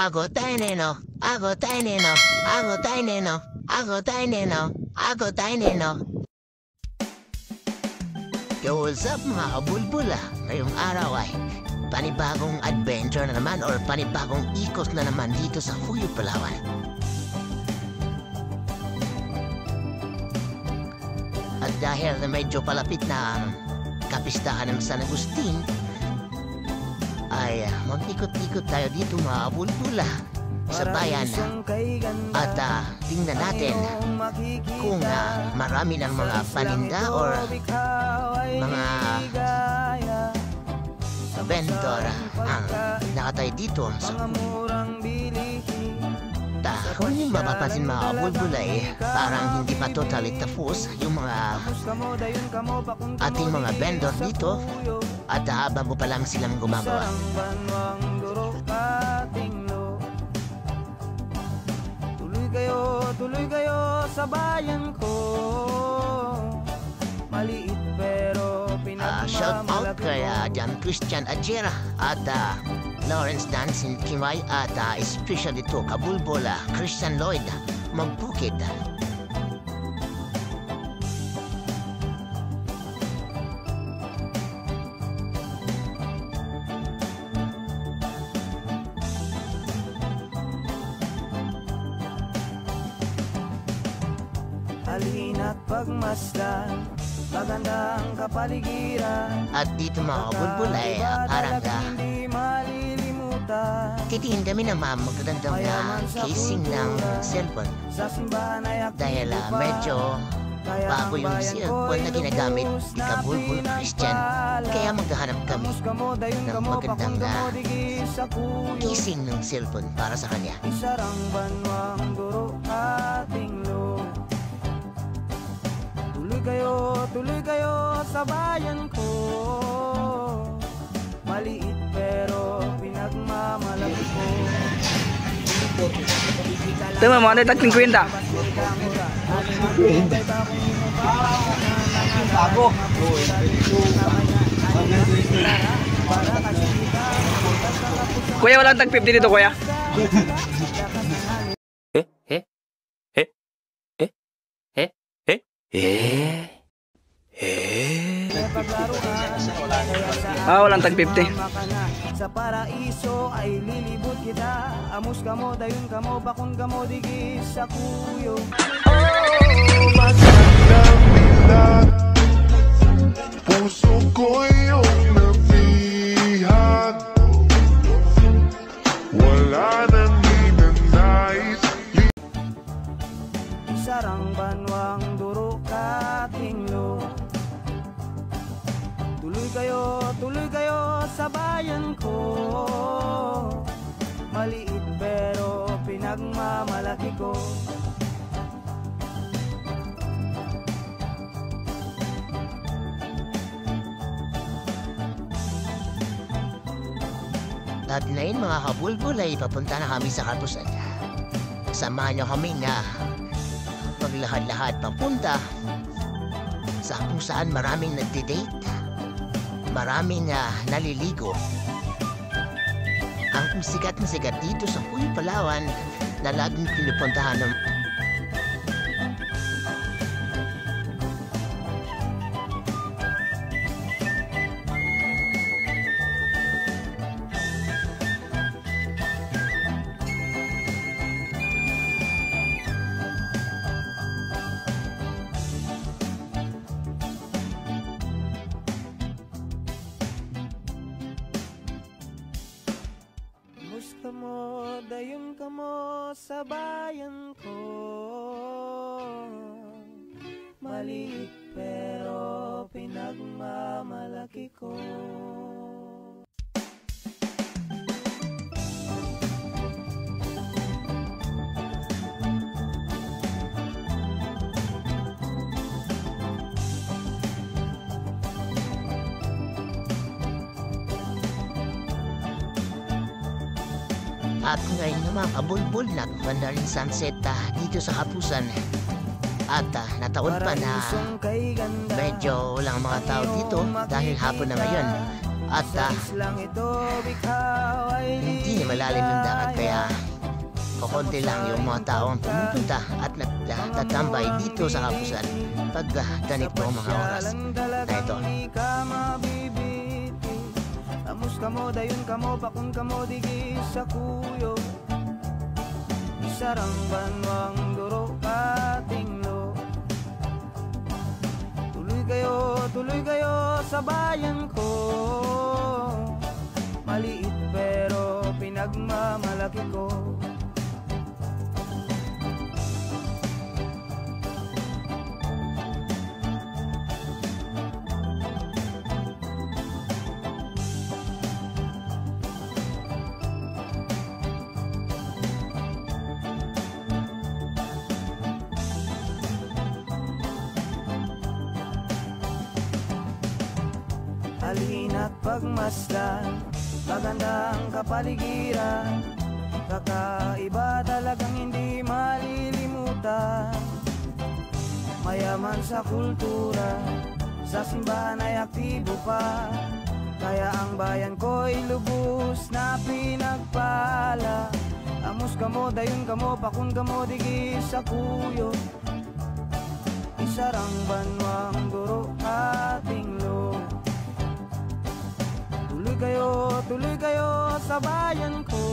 Ako tayo neno, ako tayo neno, ako tayo neno, ako tayo neno, ako tayo neno. Yo, what's up mga kabulbula? Ngayong araw ay panibagong adventure na naman or panibagong ikot na naman dito sa Huyo, Palawan. At dahil na medyo palapit na ang kapistahan ng San Agustin, ay mag-ikot-ikot tayo dito mga kabulbula sa bayan. At tingnan natin kung marami ng mga paninda or mga vendor ang nakatayo dito sa kung mapapansin mga kabulbula parang hindi pa totally tapos yung mga ating mga vendor dito at bago pa lang silang gumagawa. Tuloy kayo sa bayan ko. Maliit pero shout out kay John Christian Ajera at Lawrence Dancing Kimay at especially to kabulbola Christian Lloyd Magbukid. Halina't pagmasdan, magandang kapaligiran. At dito mga kabulbula parang titiin kami ng magandang casing ng cellphone dahil medyo bago yung cellphone na ginagamit ni Kabulbul Christian, kaya maghahanap kami ng magandang casing ng cellphone para sa kanya. Isarang banwang duro ating lo. Tuloy kayo sa bayan ko. Maliit pero pinagmamalaki ko. Tama mo, ano yung 50? Kuya, walang tag 50 dito, kuya. Walang tag 50. Sa paraiso ay lilibot kita. Amos kamo, dayon kamo, bakon kamo, digis sa kuyo. Masagdang puso ko yung nabihag. Wala nang hinanais. Isarang banwang duro katinglo. Tuloy kayo sa bayan ko. Maliit pero pinagmamalaki ko. At ngayon mga kabulbul ay papunta na kami sa Katusan. Samahan nyo kami na maglahad-lahad papunta sa kung saan maraming nagdi-date, maraming naliligo. Ang sikat na sikat dito sa Huyo, Palawan na laging pinupuntahan ng kamo, dayon kamo sa bayan ko. Maliit pero pinagmamalaki ko. At ngayon naman kabulbul na ganda rin sunset dito sa Kapusan. At nataon pa na medyo walang mga tao dito dahil hapon na ngayon. At lang ito, ikaw ay hindi malalim yung dagat kaya kukunti lang yung mga taong pumupunta at nagtatambay dito sa kapusan pag ganito ang mga oras na ito. Amus kamo, dayon kamo, bakun kamo, digis sa kuyo. Isarang banwang duro katinglo. Tuloy kayo sa bayan ko. Maliit pero pinagmamalaki ko. Halina't pagmasdan, magandang kapaligiran. Kakaiba talagang hindi malilimutan. Mayaman sa kultura, sa simbahan ay aktibo pa. Kaya ang bayan ko'y lubos na pinagpala. Amus kamo, dayon kamo, pakun kamo, digis sa kuyo. Isarang banwang duro katinglo. Tuloy kayo sa bayan ko.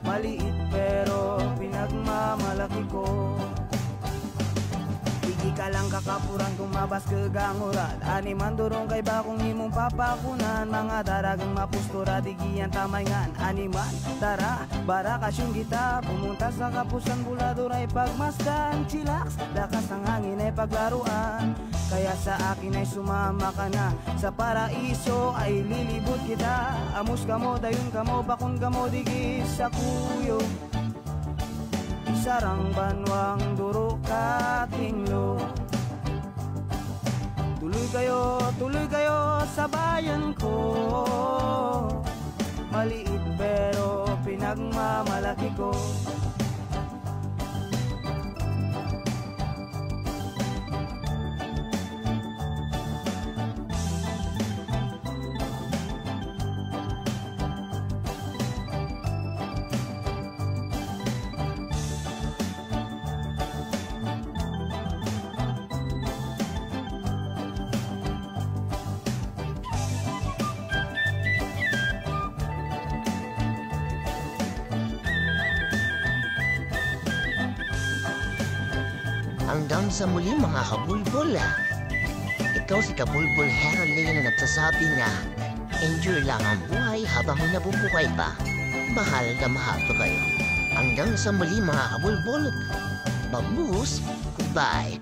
Maliit pero pinagmamalaki ko. Hindi ka lang kakapuran kung mabas kaganguran. Animan durong kay bakong imong papakunan. Mga daragang mapustura, digiyan tamayngan. Animan, tara, barakasyon kita. Pumunta sa kapusan, buladuray pagmasdan. Chillax, lakas ng hangin ay paglaruan. Kaya sa akin ay sumama ka na. Sa paraiso ay lilibot kita. Amus kamo, dayon kamo, bakun kamo, digis sa kuyo. Isarang banwang duro katinglo. Tuloy kayo sa bayan ko. Maliit pero pinagmamalaki ko. Hanggang sa muli mga kabulbul. Ikaw si Kabulbul Herald na nagsasabi na enjoy lang ang buhay habang nabubuhay pa. Mahal na mahal ko kayo. Hanggang sa muli mga kabulbul. Babuhos, goodbye.